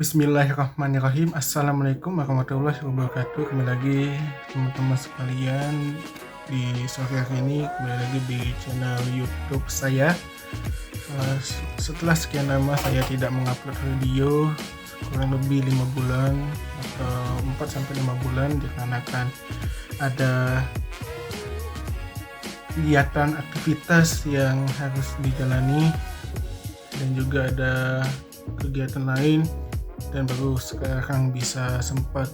Bismillahirrahmanirrahim. Assalamualaikum warahmatullahi wabarakatuh. Kembali lagi teman-teman sekalian di sore hari ini, kembali lagi di channel YouTube saya. Setelah sekian lama saya tidak mengupload video, kurang lebih 5 bulan atau 4-5 bulan, dikarenakan ada kegiatan aktivitas yang harus dijalani dan juga ada kegiatan lain, dan baru sekarang bisa sempat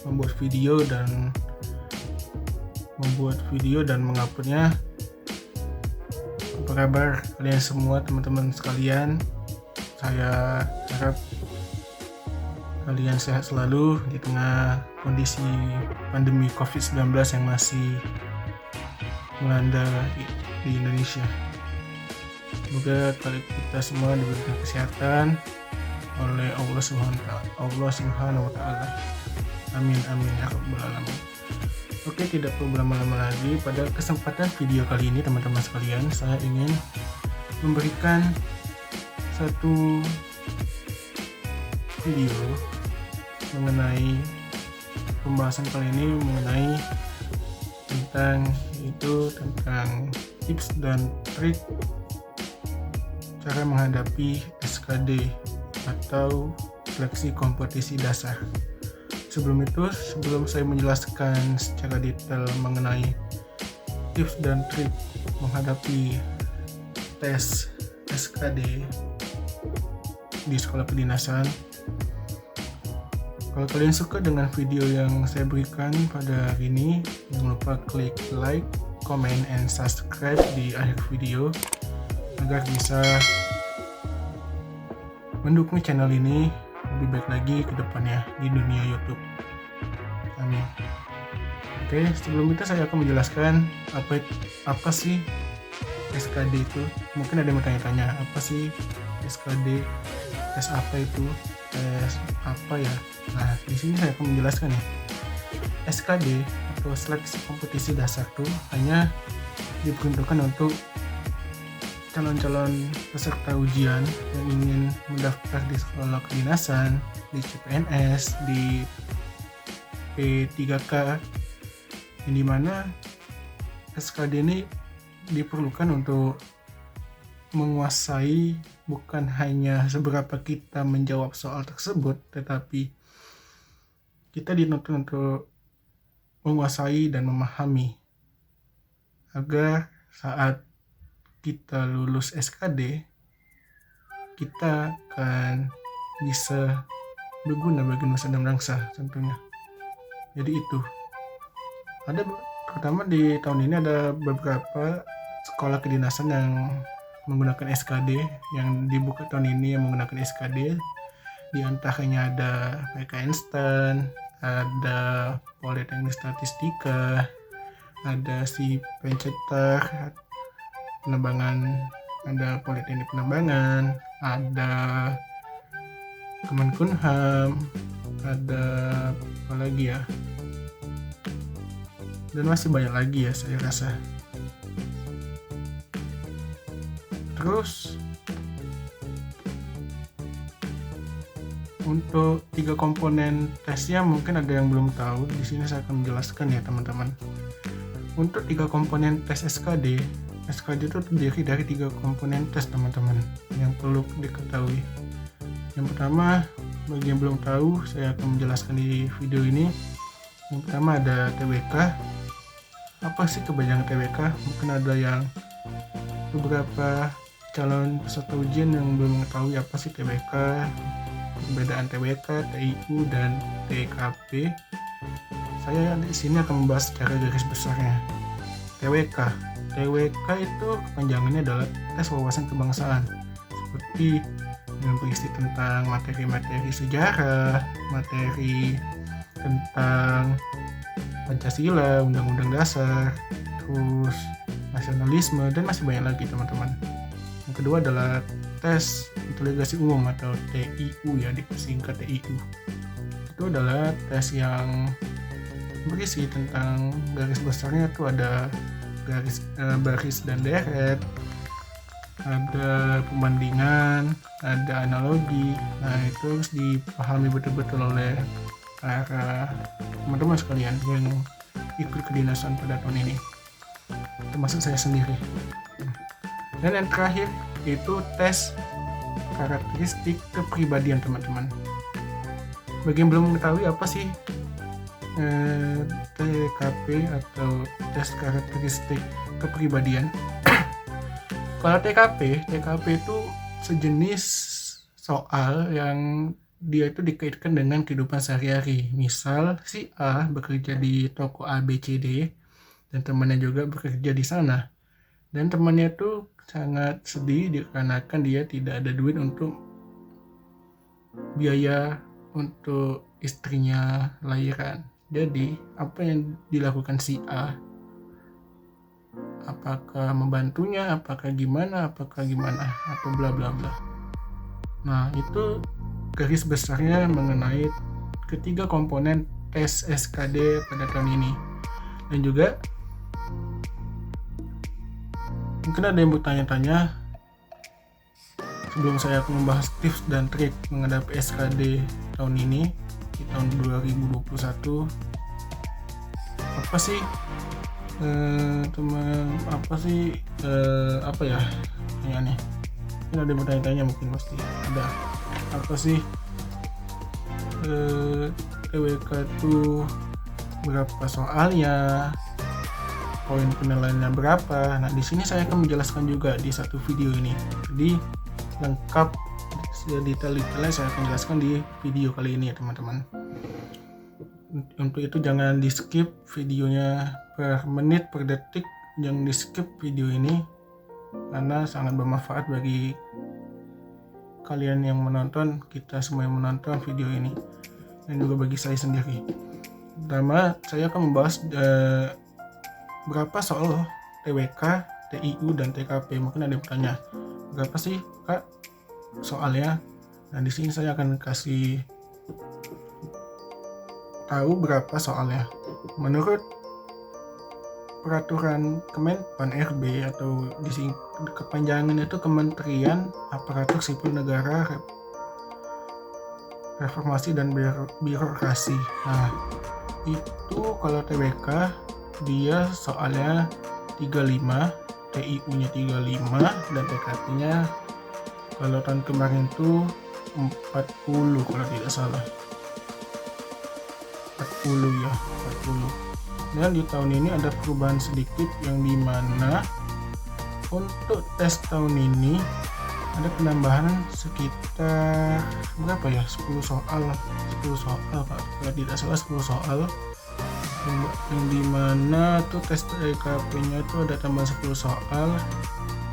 membuat video dan menguploadnya. Apa kabar kalian semua, teman-teman sekalian? Saya harap kalian sehat selalu di tengah kondisi pandemi COVID-19 yang masih melanda di Indonesia. Semoga kita semua diberikan kesehatan oleh Allah Subhanahu wa Ta'ala. Amin amin ya rabbal alamin. Oke, tidak perlu berlama-lama lagi. Pada kesempatan video kali ini, teman-teman sekalian, saya ingin memberikan satu video mengenai pembahasan kali ini mengenai tentang tips dan trik cara menghadapi SKD atau seleksi kompetisi dasar. Sebelum saya menjelaskan secara detail mengenai tips dan trik menghadapi tes SKD di sekolah kedinasan, kalau kalian suka dengan video yang saya berikan pada hari ini, jangan lupa klik like, comment, and subscribe di akhir video agar bisa mendukung channel ini lebih baik lagi ke depannya di dunia YouTube. Amin. Oke, sebelum itu saya akan menjelaskan apa sih SKD itu. Mungkin ada yang bertanya-tanya, apa sih SKD? Tes apa itu? Tes apa ya? Nah, di sini saya akan menjelaskan ya. SKD atau seleksi kompetisi dasar itu hanya diperuntukkan untuk calon-calon peserta ujian yang ingin mendaftar di sekolah kedinasan, di CPNS, di P3K, yang dimana SKD ini diperlukan untuk menguasai bukan hanya seberapa kita menjawab soal tersebut, tetapi kita dituntut untuk menguasai dan memahami agar saat kita lulus SKD, kita akan bisa berguna bagi nusa dan bangsa tentunya. Jadi itu. Terutama di tahun ini ada beberapa sekolah kedinasan yang menggunakan SKD, yang dibuka tahun ini yang menggunakan SKD. Di antaranya ada PKN STAN, ada Politeknik Statistika, ada si Pencetar Penerbangan, ada Politeknik Penerbangan, ada Kemenkumham, ada apa lagi ya, dan masih banyak lagi ya saya rasa. Terus untuk 3 komponen tesnya mungkin ada yang belum tahu. Di sini saya akan menjelaskan ya teman-teman. Untuk 3 komponen tes SKD itu terdiri dari 3 komponen tes teman-teman yang perlu diketahui. Yang pertama, bagi yang belum tahu, saya akan menjelaskan di video ini. Yang pertama ada TWK. Apa sih kepanjangan TWK? Mungkin ada yang beberapa calon peserta ujian yang belum mengetahui apa sih TWK, perbedaan TWK, TIU, dan TKP. Saya di sini akan membahas secara garis besarnya. TWK itu kepanjangannya adalah tes wawasan kebangsaan, seperti yang berisi tentang materi-materi sejarah, materi tentang Pancasila, Undang-Undang Dasar, terus nasionalisme, dan masih banyak lagi teman-teman. Yang kedua adalah tes integrasi umum atau TIU ya, disingkat TIU. Itu adalah tes yang berisi tentang garis besarnya itu ada baris dan deret, ada pembandingan, ada analogi. Nah, itu harus dipahami betul-betul oleh para teman-teman sekalian yang ikut kedinasan pada tahun ini, termasuk saya sendiri. Dan yang terakhir itu tes karakteristik kepribadian teman-teman. Bagi yang belum mengetahui apa sih TKP atau tes karakteristik kepribadian. Kalau TKP itu sejenis soal yang dia itu dikaitkan dengan kehidupan sehari-hari. Misal si A bekerja di toko ABCD dan temannya juga bekerja di sana. Dan temannya itu sangat sedih dikarenakan dia tidak ada duit untuk biaya untuk istrinya lahiran. Jadi apa yang dilakukan si A? Apakah membantunya, apakah gimana, atau bla bla bla. Nah, itu garis besarnya mengenai ketiga komponen tes SKD pada tahun ini. Dan juga mungkin ada yang bertanya-tanya, sebelum saya akan membahas tips dan trik menghadapi SKD tahun ini di tahun 2021, apa sih apa ya nih, ini ada yang bertanya-tanya, mungkin pasti ada, apa sih TWK itu berapa soalnya, poin penilaiannya berapa. Nah, di sini saya akan menjelaskan juga di satu video ini, jadi lengkap detail-detailnya saya akan jelaskan di video kali ini ya teman-teman. Untuk itu jangan di skip videonya per menit per detik, jangan di skip video ini karena sangat bermanfaat bagi kalian yang menonton, kita semua yang menonton video ini, dan juga bagi saya sendiri. Pertama, saya akan membahas berapa soal TWK, TIU, dan TKP. Mungkin ada yang bertanya, berapa sih Kak soalnya? Nah, di sini saya akan kasih tahu berapa soalnya. Menurut peraturan Kemenpan RB atau kepanjangan itu Kementerian Aparatur Sipil Negara Reformasi dan Birokrasi. Nah, itu kalau TWK dia soalnya 35, TIU-nya 35, dan TKP-nya kalau tahun kemarin itu 40 kalau tidak salah. 40. Dan di tahun ini ada perubahan sedikit, yang dimana untuk tes tahun ini ada penambahan sekitar berapa ya, 10 soal Pak, kalau tidak salah 10 soal, yang dimana tuh tes TKP-nya itu ada tambahan 10 soal.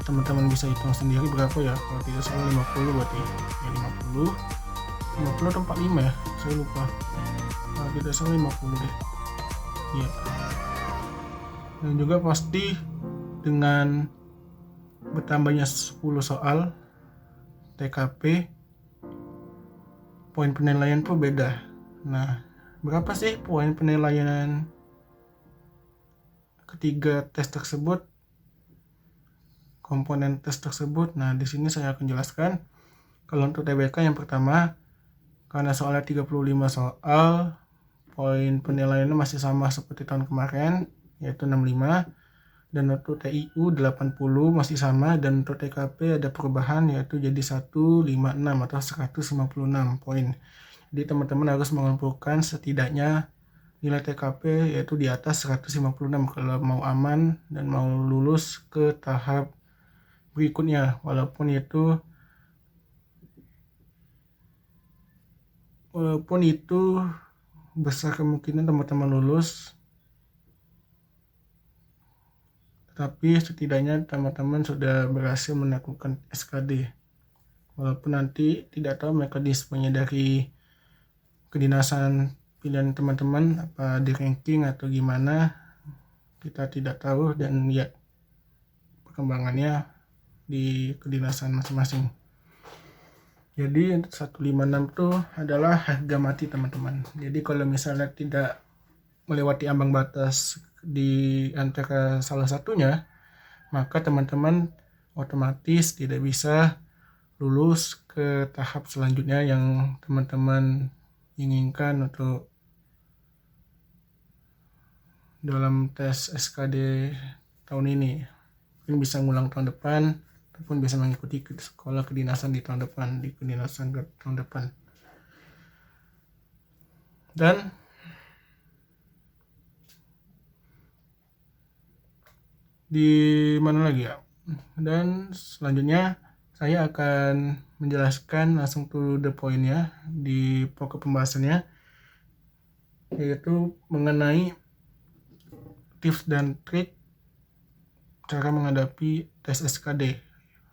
Teman-teman bisa hitung sendiri berapa ya, kalau tidak salah 50 berarti ya, 50 atau 45 ya, saya lupa, kalau tidak salah 50 deh ya. Dan juga pasti dengan bertambahnya 10 soal TKP, poin penilaian tuh beda. Nah, berapa sih poin penilaian ketiga tes tersebut, komponen tes tersebut? Nah, di sini saya akan jelaskan. Kalau untuk TWK yang pertama, karena soalnya 35 soal, poin penilaiannya masih sama seperti tahun kemarin, yaitu 65. Dan untuk TIU 80 masih sama, dan untuk TKP ada perubahan yaitu jadi 156 atau 156 poin. Jadi teman-teman harus mengumpulkan setidaknya nilai TKP yaitu di atas 156 kalau mau aman dan mau lulus ke tahap berikutnya. Walaupun itu besar kemungkinan teman-teman lulus, tapi setidaknya teman-teman sudah berhasil menaklukkan SKD. Walaupun nanti tidak tahu mekanismenya dari kedinasan pilihan teman-teman, apa di ranking atau gimana, kita tidak tahu, dan ya perkembangannya di kedinasan masing-masing. Jadi 156 itu adalah harga mati teman-teman. Jadi kalau misalnya tidak melewati ambang batas di antara salah satunya, maka teman-teman otomatis tidak bisa lulus ke tahap selanjutnya yang teman-teman inginkan untuk dalam tes SKD tahun ini. Mungkin bisa ngulang tahun depan ataupun bisa mengikuti sekolah kedinasan di tahun depan, di kedinasan tahun depan. Dan di mana lagi ya? Dan selanjutnya saya akan menjelaskan langsung to the point ya di pokok pembahasannya, yaitu mengenai tips dan trik cara menghadapi tes SKD.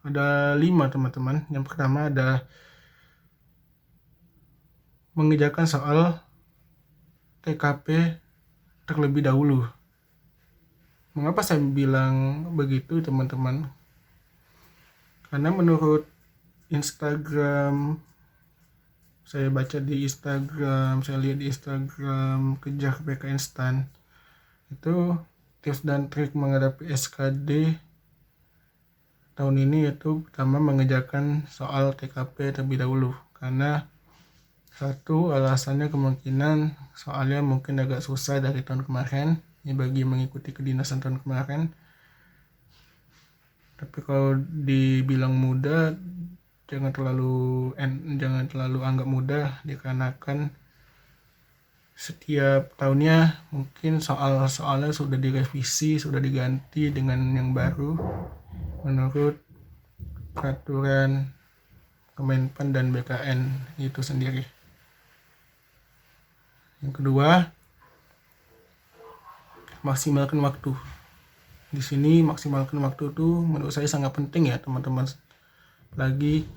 Ada 5 teman-teman. Yang pertama ada mengerjakan soal TKP terlebih dahulu. Mengapa saya bilang begitu teman-teman? Karena menurut Instagram, saya baca di Instagram, saya lihat di Instagram Kejar PK Instan, itu tips dan trik menghadapi SKD tahun ini yaitu pertama mengerjakan soal TKP terlebih dahulu. Karena satu, alasannya kemungkinan soalnya mungkin agak susah dari tahun kemarin ya bagi mengikuti kedinasan tahun kemarin. Tapi kalau dibilang mudah, jangan terlalu anggap mudah, dikarenakan setiap tahunnya mungkin soalnya sudah direvisi, sudah diganti dengan yang baru menurut peraturan Kemenpan dan BKN itu sendiri. Yang kedua, maksimalkan waktu. Di sini maksimalkan waktu itu menurut saya sangat penting ya teman-teman. Lagi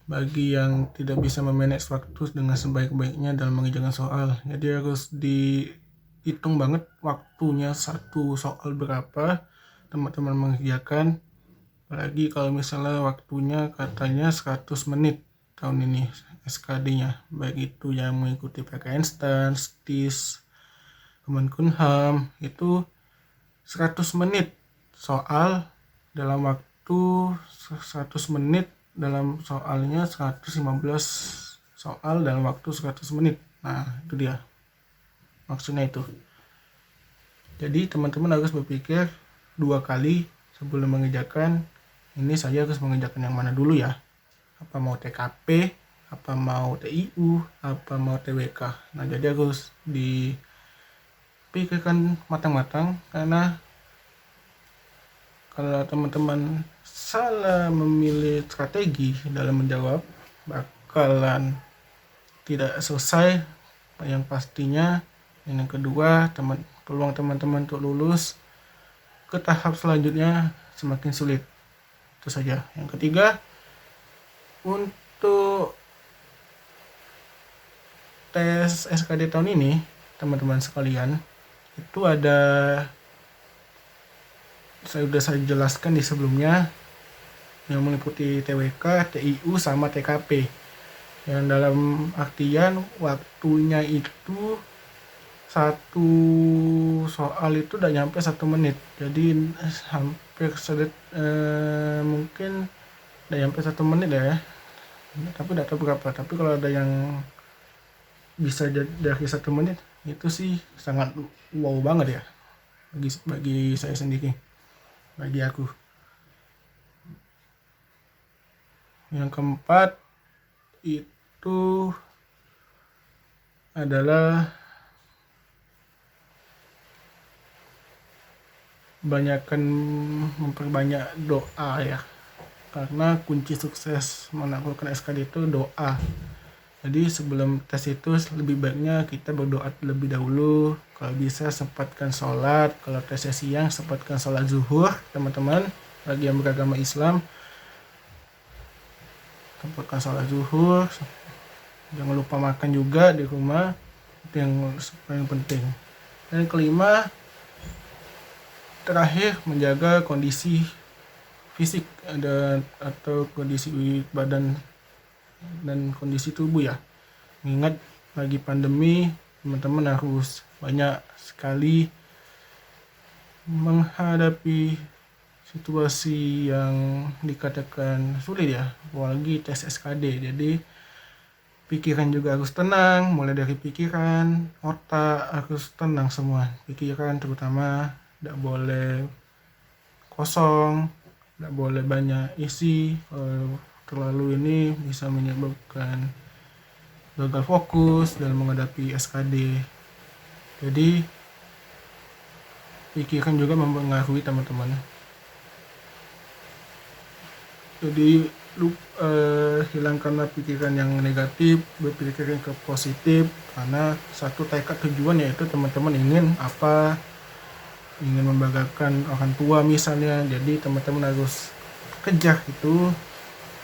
bagi yang tidak bisa memanage waktu dengan sebaik-baiknya dalam mengerjakan soal. Jadi harus dihitung banget waktunya satu soal berapa teman-teman mengerjakan. Apalagi kalau misalnya waktunya katanya 100 menit tahun ini SKD-nya, baik itu yang mengikuti PK Instan, STIS, Kemenkumham, itu 100 menit soal dalam waktu 100 menit dalam soalnya 115 soal dalam waktu 100 menit. Nah, itu dia. Maksudnya itu. Jadi teman-teman harus berpikir 2 kali sebelum mengerjakan. Ini saya harus mengerjakan yang mana dulu ya. Apa mau TKP, apa mau TIU, apa mau TWK. Nah, jadi harus dipikirkan matang-matang, karena kalau teman-teman salah memilih strategi dalam menjawab, bakalan tidak selesai yang pastinya. Yang kedua, peluang teman-teman untuk lulus ke tahap selanjutnya semakin sulit. Itu saja. Yang ketiga, untuk tes SKD tahun ini teman-teman sekalian, itu sudah saya jelaskan di sebelumnya, yang meliputi TWK, TIU, sama TKP. Yang dalam artian waktunya itu satu soal itu udah nyampe 1 menit. Jadi hampir mungkin udah nyampe 1 menit ya. Tapi tidak tahu berapa. Tapi kalau ada yang bisa dari 1 menit, itu sih sangat wow banget ya bagi saya sendiri, bagi aku. Yang keempat itu adalah memperbanyak doa ya, karena kunci sukses menaklukkan SKD itu doa. Jadi sebelum tes itu lebih baiknya kita berdoa terlebih dahulu. Kalau bisa sempatkan sholat, kalau tesnya siang sempatkan sholat zuhur teman-teman, bagi yang beragama Islam sempatkan sholat zuhur. Jangan lupa makan juga di rumah, itu yang paling penting. Dan kelima, terakhir, menjaga kondisi fisik atau kondisi badan dan kondisi tubuh ya. Ingat lagi pandemi, teman-teman harus banyak sekali menghadapi situasi yang dikatakan sulit ya, apalagi tes SKD. Jadi pikiran juga harus tenang, mulai dari pikiran, otak harus tenang semua. Pikiran terutama tidak boleh kosong, tidak boleh banyak isi. Kalau terlalu ini bisa menyebabkan gagal fokus dalam menghadapi SKD. Jadi pikiran juga mempengaruhi teman-teman. Jadi hilangkanlah pikiran yang negatif, berpikiran ke positif, karena satu tekad tujuan yaitu teman-teman ingin apa, ingin membanggakan orang tua misalnya. Jadi teman-teman harus kejar itu,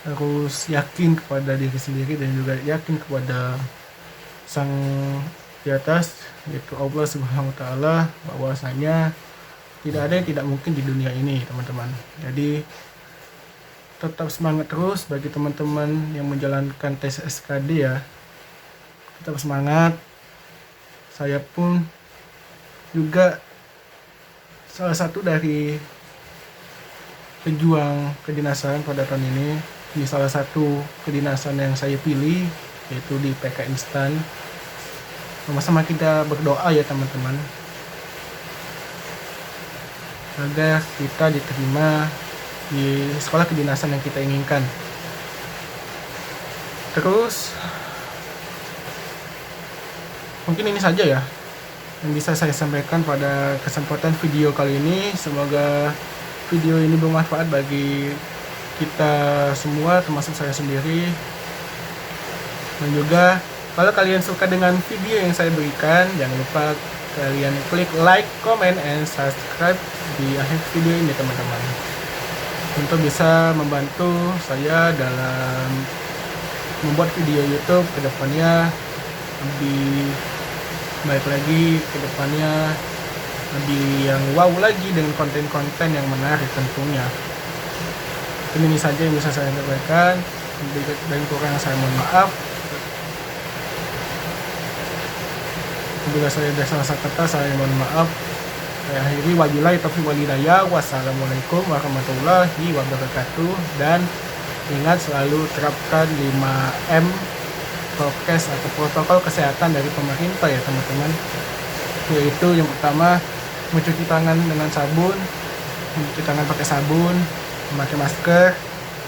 harus yakin kepada diri sendiri dan juga yakin kepada sang di atas, yaitu Allah Subhanahu wa Ta'ala, bahwasanya tidak ada yang tidak mungkin di dunia ini teman-teman. Jadi tetap semangat terus bagi teman-teman yang menjalankan tes SKD ya. Tetap semangat. Saya pun juga salah satu dari pejuang kedinasan pada tahun ini. Di salah satu kedinasan yang saya pilih, yaitu di PK Instan. Sama-sama kita berdoa ya teman-teman, agar kita diterima di sekolah kedinasan yang kita inginkan. Terus mungkin ini saja ya yang bisa saya sampaikan pada kesempatan video kali ini. Semoga video ini bermanfaat bagi kita semua, termasuk saya sendiri. Dan juga kalau kalian suka dengan video yang saya berikan, jangan lupa kalian klik like, comment, and subscribe di akhir video ini teman-teman, untuk bisa membantu saya dalam membuat video YouTube ke depannya lebih baik lagi, ke depannya lebih yang wow lagi dengan konten-konten yang menarik tentunya. Ini saja yang bisa saya sampaikan, dan kurang saya mohon maaf. Bila saya ada salah kata, saya mohon maaf. Saya akhiri, wabillahi taufiq wal hidayah. Wassalamualaikum warahmatullahi wabarakatuh. Dan ingat selalu terapkan 5M prokes atau protokol kesehatan dari pemerintah ya teman-teman. Yaitu yang pertama, mencuci tangan dengan sabun, mencuci tangan pakai sabun, memakai masker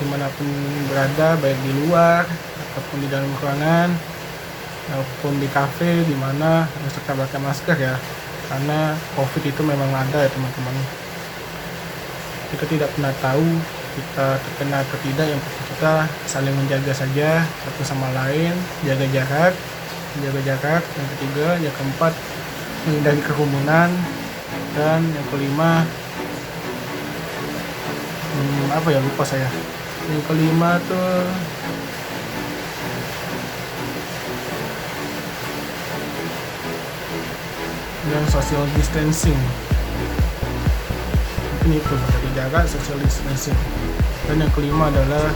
dimanapun berada, baik di luar ataupun di dalam ruangan maupun di kafe, di mana harus tetap pakai masker ya, karena COVID itu memang ada ya teman-teman. Kita tidak pernah tahu kita terkena atau tidak, yang penting kita saling menjaga saja satu sama lain, jaga jarak. Yang ketiga, yang keempat, menghindari kerumunan, dan yang kelima lupa saya. Yang kelima tuh dan social distancing. Mungkin itu dari jaga social distancing. Dan yang kelima adalah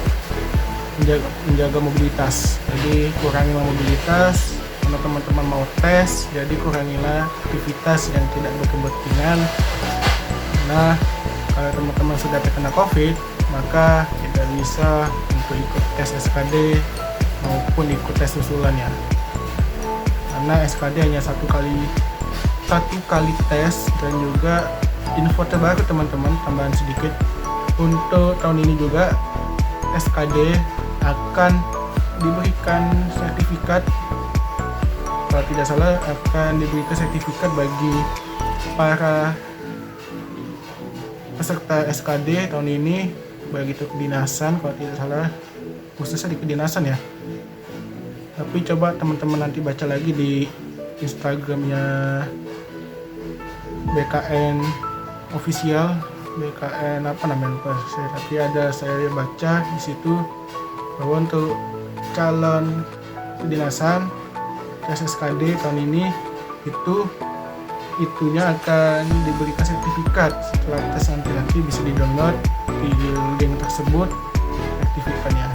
menjaga mobilitas. Jadi kurangilah mobilitas. Kalau teman-teman mau tes, jadi kurangilah aktivitas yang tidak berkepentingan. Nah, kalau teman-teman sudah terkena COVID, maka tidak bisa untuk ikut tes SKD maupun ikut tes susulan ya. Karena SKD hanya satu kali tes. Dan juga info terbaru teman-teman, tambahan sedikit, untuk tahun ini juga SKD akan diberikan sertifikat, kalau tidak salah akan diberikan sertifikat bagi para peserta SKD tahun ini, bagi itu kedinasan, kalau tidak salah khususnya di kedinasan ya. Tapi coba teman-teman nanti baca lagi di Instagramnya BKN official, BKN lupa saya, tapi saya baca di situ bahwa untuk calon kedinasan tes SKD tahun ini itunya akan diberikan sertifikat. Setelah tes nanti bisa di-download di link tersebut sertifikatnya.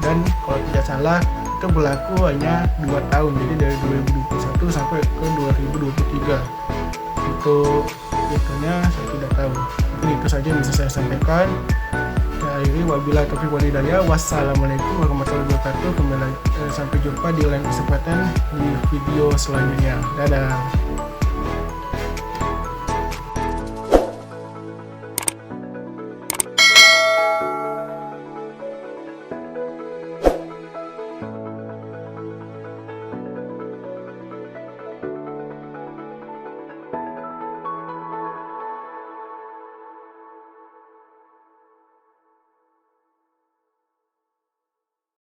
Dan kalau tidak salah itu berlaku hanya 2 tahun, jadi dari 2021 sampai ke 2023. Untuk itunya saya tidak tahu, Mungkin itu saja yang bisa saya sampaikan. Akhiri wabillahi taufiq wal hidayah. Wassalamualaikum warahmatullahi wabarakatuh. Sampai jumpa di lain kesempatan di video selanjutnya. Dadah.